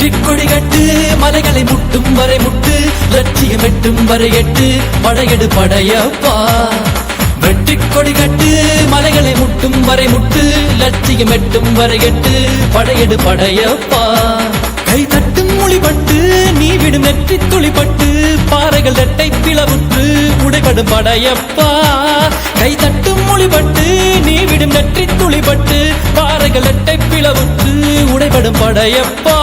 வெற்றி கொடி கட்டு மலைகளை முட்டும் வரை முட்டு லட்சியம் எட்டும் வரை எட்டு படையெடு படையப்பா வெற்றி கொடி கட்டு மலைகளை முட்டும் வரை முட்டு லட்சியம் எட்டும் வரை எட்டு படையெடு படையப்பா கை தட்டும் மொழிபட்டு நீ விடும் நெற்றி துளிப்பட்டு பாறைகள் இரட்டை பிளவுற்று உடைபடும் படையப்பா கை தட்டும் மொழிபட்டு நீ விடும் நெற்றி துளிப்பட்டு பாறைகள் இரட்டை பிளவுற்று உடைபடும் படையப்பா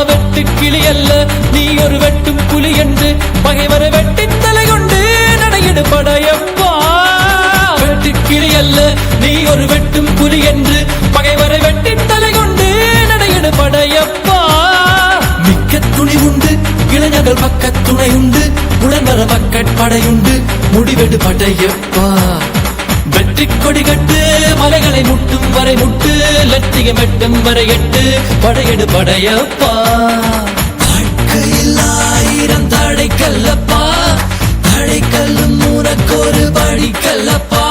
வெட்டு கிளி அல்ல நீ ஒரு வெட்டும் புலி என்று பகைவரை வெட்டி தலை கொண்டு நடையிடு படையப்பா வெட்டு கிளி அல்ல நீ ஒரு வெட்டும் புலி என்று பகைவரை வெட்டி தலை கொண்டு நடையிடு படையப்பா மிக்க துணி உண்டு இளைஞர்கள் பக்க துணை உண்டு உடன்வர படையுண்டு முடிவெடு படையப்பா வெற்றி கொடி கட்டு மலைகளை முட்டும் வரை முட்டு லட்சியம் எட்டும் வரை எட்டு படையெடு படையப்பா வாழ்க்கையில் ஆயிரம் தடைக்கல்லப்பா தடைக்கல்லும் உனக்கொரு படிக்கல்லப்பா